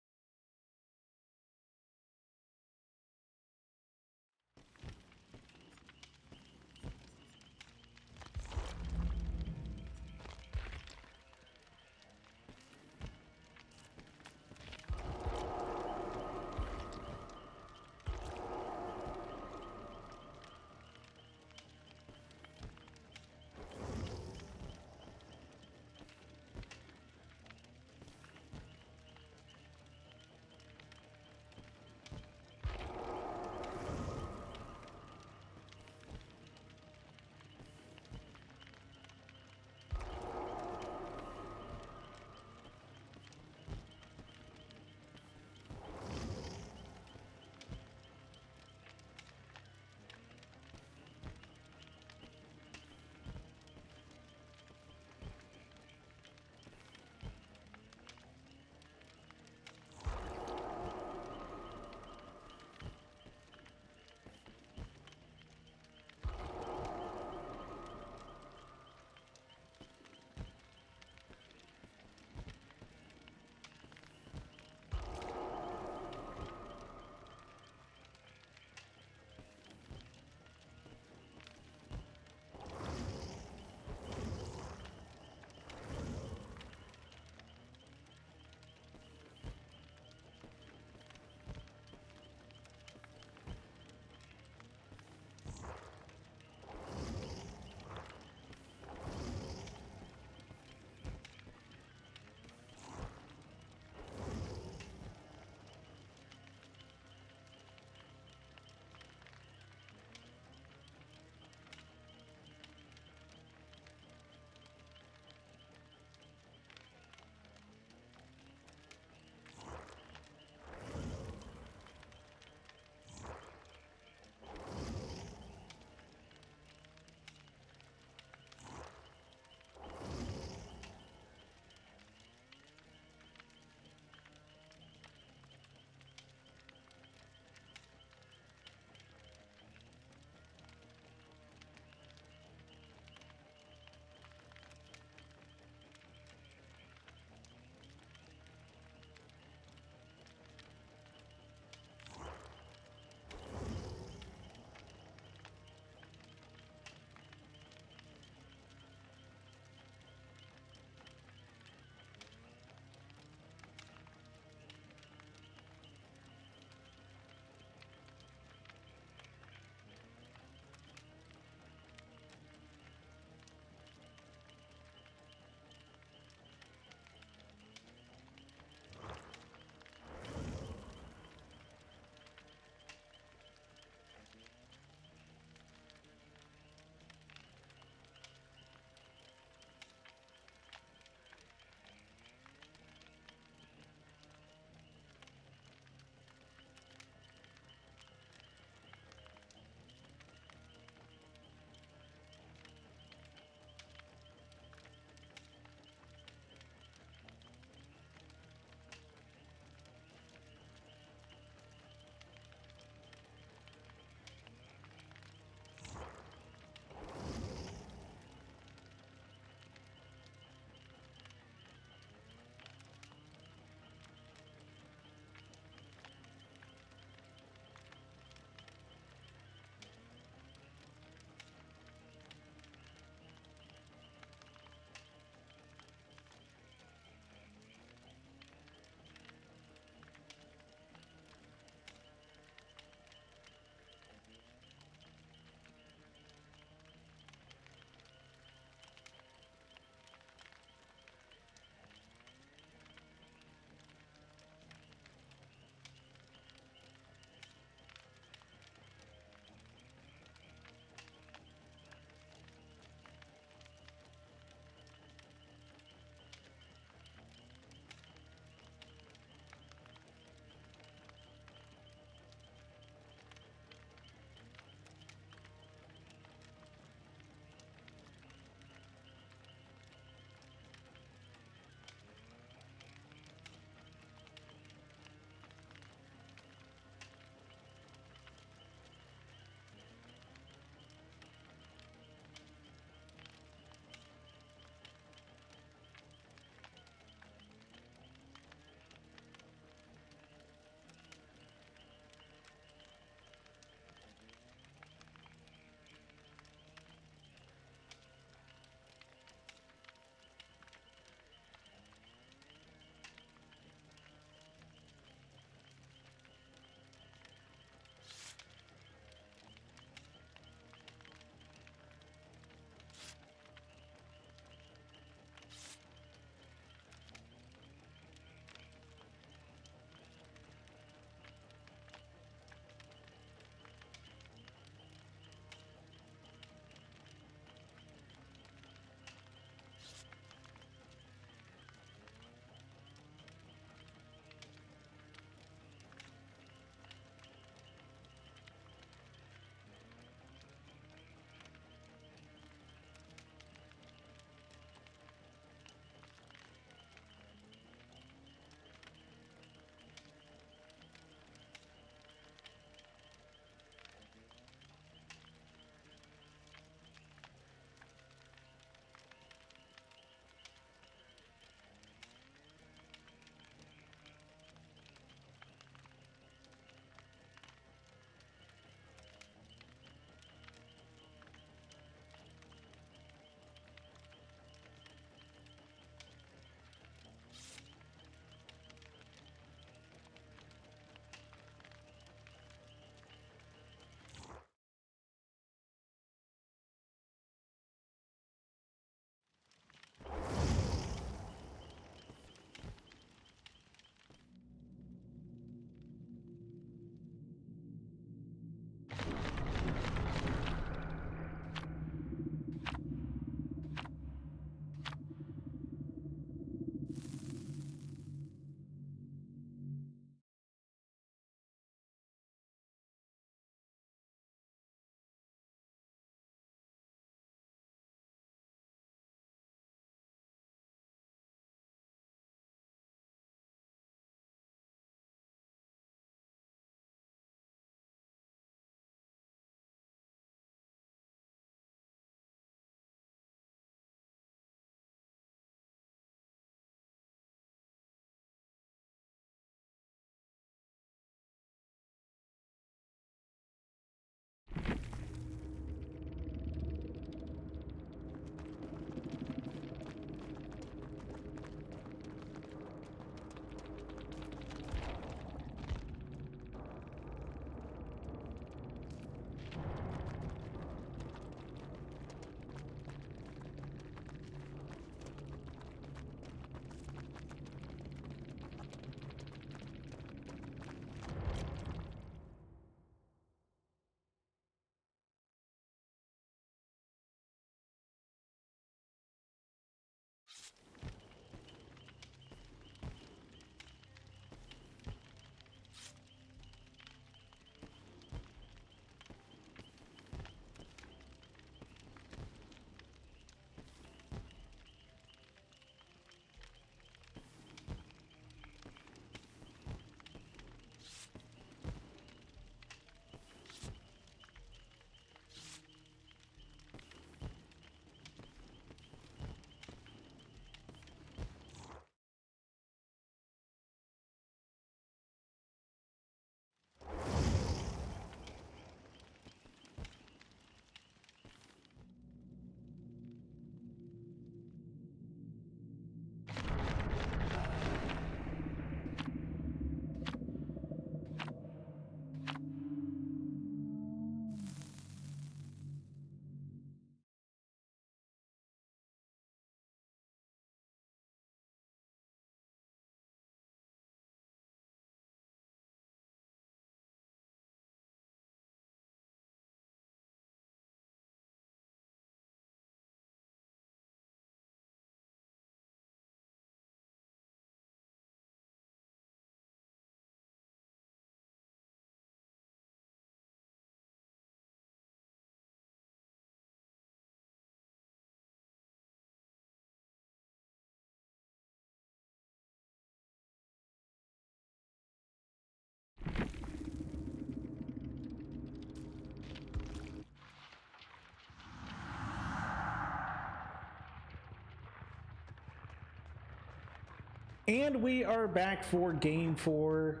[SPEAKER 1] And we are back for game 4.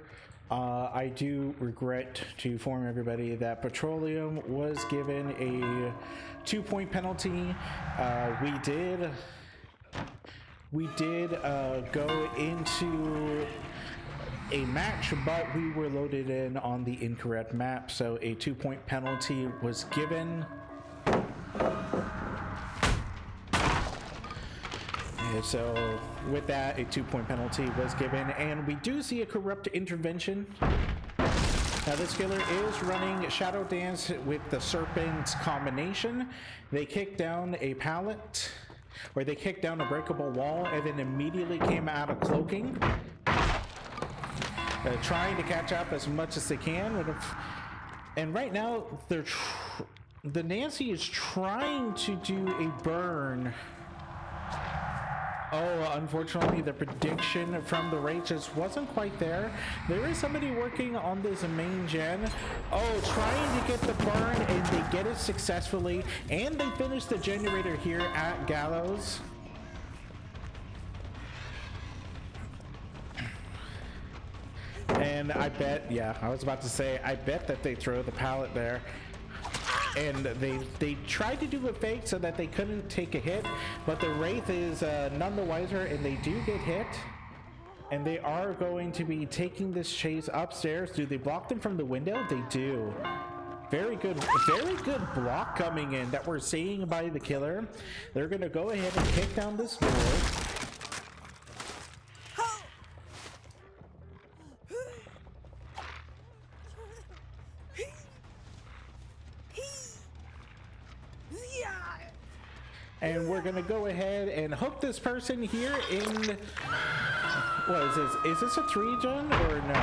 [SPEAKER 1] I do regret to inform everybody that Petroleum was given a 2-point penalty. We did go into a match, but we were loaded in on the incorrect map, so a 2-point penalty was given. And so with that, a 2-point penalty was given, and we do see a corrupt intervention. Now this killer is running Shadow Dance with the Serpent's combination. They kicked down a pallet, or they kicked down a breakable wall, and then immediately came out of cloaking, trying to catch up as much as they can. And right now, the Nancy is trying to do a burn. Oh, unfortunately, the prediction from the Wraith just wasn't quite there. There is somebody working on this main gen. Oh, trying to get the burn, and they get it successfully. And they finish the generator here at Gallows. And I bet, yeah, I was about to say, I bet that they throw the pallet there. And they tried to do a fake so that they couldn't take a hit, but the Wraith is none the wiser, and they do get hit. And they are going to be taking this chase upstairs. Do they block them from the window? They do. Very good block coming in that we're seeing by the killer. They're gonna go ahead and kick down this door. And we're gonna go ahead and hook this person here in, what is this? Is this a 3-gen or no?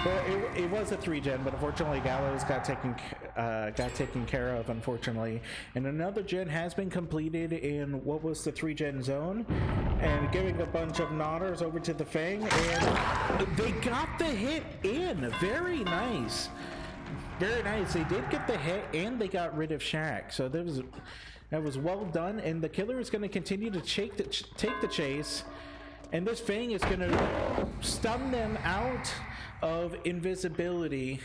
[SPEAKER 1] Well, it was a 3-gen, but unfortunately Gallows got taken care of, unfortunately. And another gen has been completed in what was the 3-gen zone, and giving a bunch of nodders over to the Fang, and they got the hit in. Very nice. Very nice. They did get the hit, and they got rid of Shaq. So that was well done. And the killer is going to continue to take the chase, and this Fang is going to stun them out of invisibility,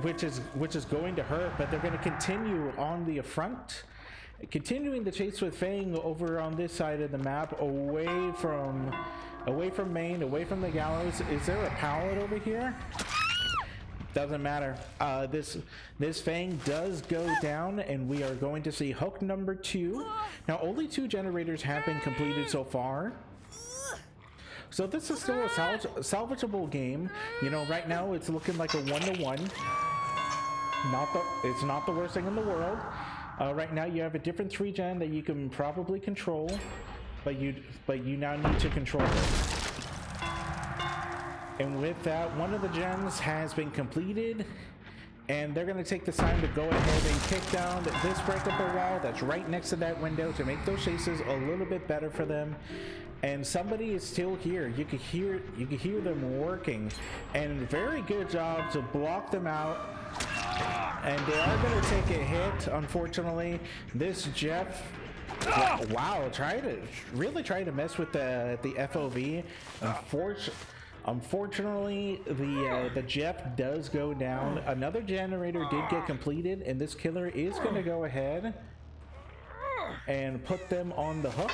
[SPEAKER 1] which is going to hurt. But they're going to continue on the front, continuing the chase with Fang over on this side of the map, away from main, away from the Gallows. Is there a pallet over here? Doesn't matter. This Fang does go down, and we are going to see hook number 2. Now, only 2 generators have been completed so far, so this is still a salvageable game. You know, right now it's looking like a 1-to-1. It's not the worst thing in the world. Right now you have a different 3-gen that you can probably control, but you now need to control it. And with that, one of the gens has been completed, and they're going to take the time to go ahead and kick down this breakable wall that's right next to that window to make those chases a little bit better for them. And somebody is still here. You can hear them working, and very good job to block them out. And they are going to take a hit, unfortunately. This Jeff, wow, really try to mess with the FOV. Unfortunately, the Jeff does go down. Another generator did get completed, and this killer is going to go ahead and put them on the hook.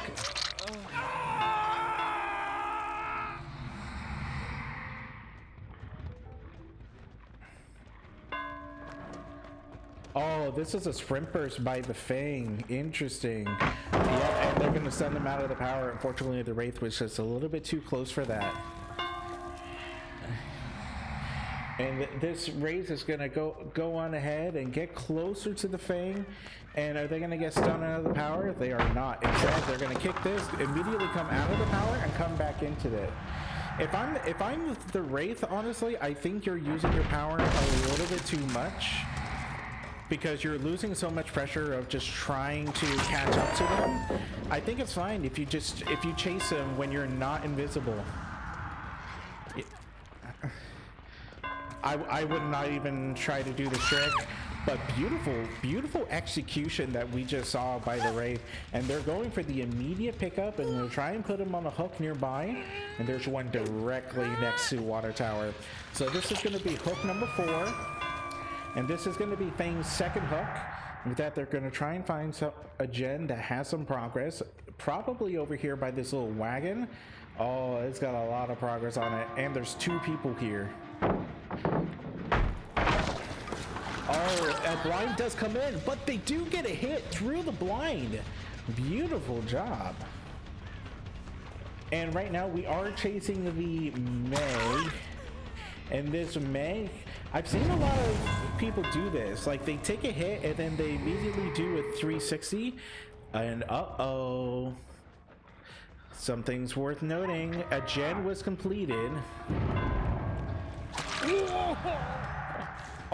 [SPEAKER 1] Oh, this is a sprint burst by the Fang. Interesting. Yeah, and they're going to send them out of the power. Unfortunately, the Wraith was just a little bit too close for that. And this Wraith is going to go on ahead and get closer to the Fang. And are they going to get stunned out of the power? They are not. Instead, they're going to kick this, immediately come out of the power, and come back into it. If I'm the Wraith, honestly, I think you're using your power a little bit too much, because you're losing so much pressure of just trying to catch up to them. I think it's fine if you chase them when you're not invisible. I would not even try to do the trick. But beautiful execution that we just saw by the Wraith. And they're going for the immediate pickup and they'll try and put him on a hook nearby. And there's one directly next to Water Tower. So this is going to be hook number 4. And this is going to be Thing's second hook. With that, they're going to try and find a gen that has some progress. Probably over here by this little wagon. Oh, it's got a lot of progress on it. And there's 2 people here. Oh, a blind does come in, but they do get a hit through the blind. Beautiful job. And right now we are chasing the May. And this May, I've seen a lot of people do this. Like they take a hit and then they immediately do a 360. And uh-oh. Something's worth noting. A gen was completed.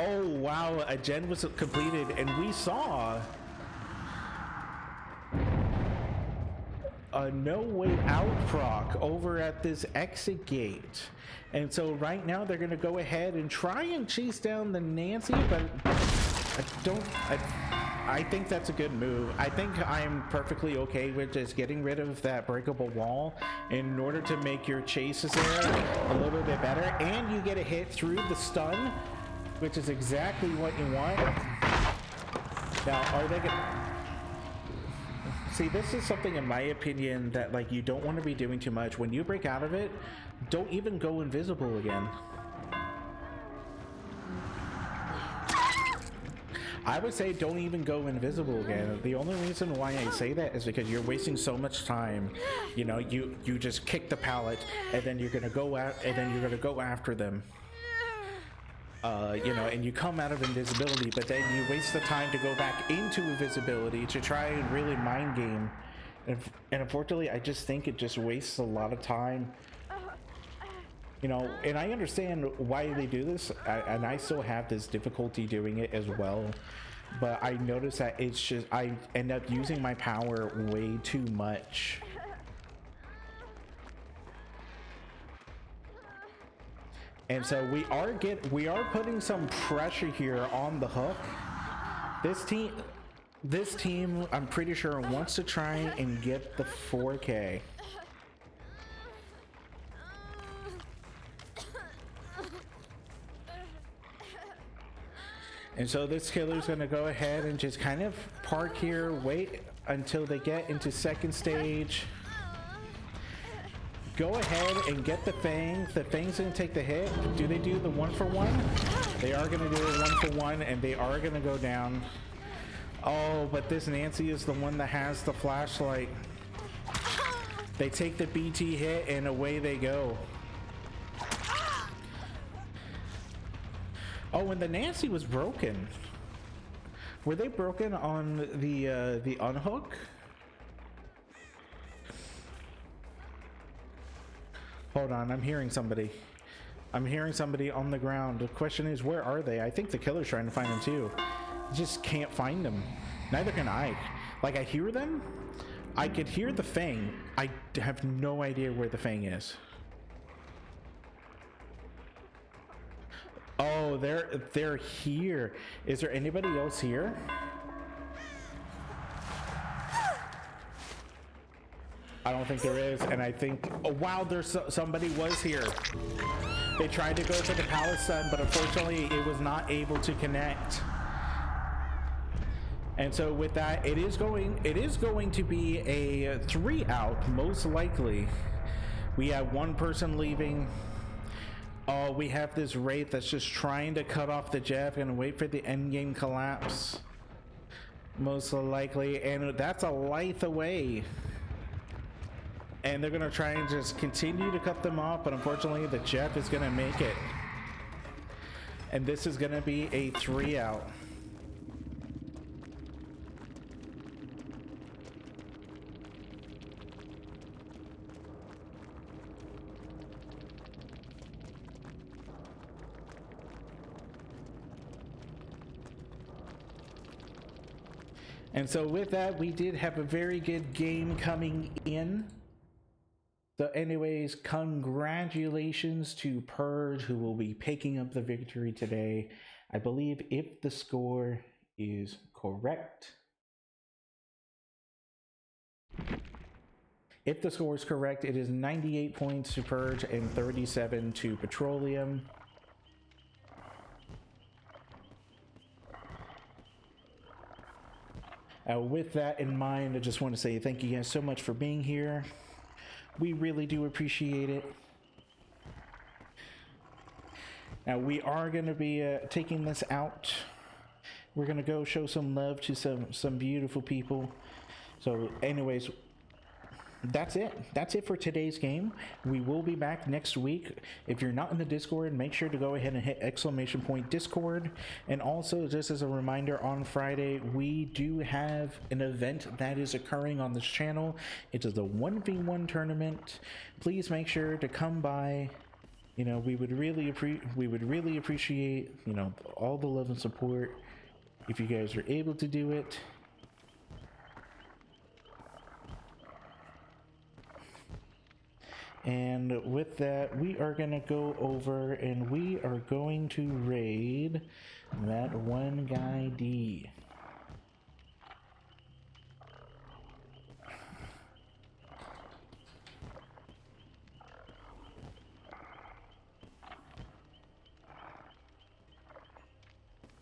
[SPEAKER 1] Oh wow, a gen was completed and we saw a no way out proc over at this exit gate. And so right now they're gonna go ahead and try and chase down the Nancy, but I think that's a good move. I think I'm perfectly okay with just getting rid of that breakable wall in order to make your chases there a little bit better. And you get a hit through the stun, which is exactly what you want. Now, are they gonna... See, this is something in my opinion that like you don't want to be doing too much. When you break out of it, don't even go invisible again. I would say don't even go invisible again. The only reason why I say that is because you're wasting so much time. You know, you just kick the pallet and then you're gonna go out and then you're gonna go after them. You know, and you come out of invisibility, but then you waste the time to go back into invisibility to try and really mind game. And unfortunately, I just think it just wastes a lot of time. You know, and I understand why they do this, and I still have this difficulty doing it as well. But I notice that it's just, I end up using my power way too much. And so we are putting some pressure here on the hook. This team, I'm pretty sure wants to try and get the 4K. And so this killer's gonna go ahead and just kind of park here, wait until they get into second stage. Go ahead and get the Fang. The Fang's gonna take the hit. Do they do the 1-for-1? They are gonna do a 1-for-1 and they are gonna go down. Oh, but this Nancy is the one that has the flashlight. They take the BT hit and away they go. Oh, and the Nancy was broken. Were they broken on the unhook? Hold on, I'm hearing somebody. I'm hearing somebody on the ground. The question is, where are they? I think the killer's trying to find them too. Just can't find them. Neither can I. Like, I hear them. I could hear the Fang. I have no idea where the Fang is. Oh, they're here. Is there anybody else here? I don't think there is, and I think, oh wow, there's somebody was here. They tried to go for the pallet stun, but unfortunately it was not able to connect. And so with that, it is going to be a 3 out, most likely. We have one person leaving. Oh, we have this Wraith that's just trying to cut off the Jeff and wait for the endgame collapse. Most likely, and that's a life away. And they're gonna try and just continue to cut them off, but unfortunately the Jeff is gonna make it. And this is gonna be a 3 out. And so with that, we did have a very good game coming in. So anyways, congratulations to Purge, who will be picking up the victory today. I believe if the score is correct, it is 98 points to Purge and 37 to Petroleum. With that in mind, I just want to say thank you guys so much for being here. We really do appreciate it. Now we are going to be taking this out. We're going to go show some love to some beautiful people. So anyways, that's it for today's game. We will be back next week. If you're not in the Discord, make sure to go ahead and hit !Discord. And also, just as a reminder, on Friday we do have an event that is occurring on this channel. It is a 1v1 tournament. Please make sure to come by. You know, we would really appreciate, you know, all the love and support if you guys are able to do it. And with that, we are going to go over and we are going to raid that one guy D.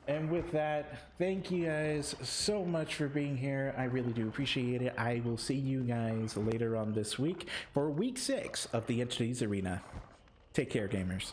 [SPEAKER 1] And with that, thank you guys so much for being here. I really do appreciate it. I will see you guys later on this week for week 6 of the Entities Arena. Take care, gamers.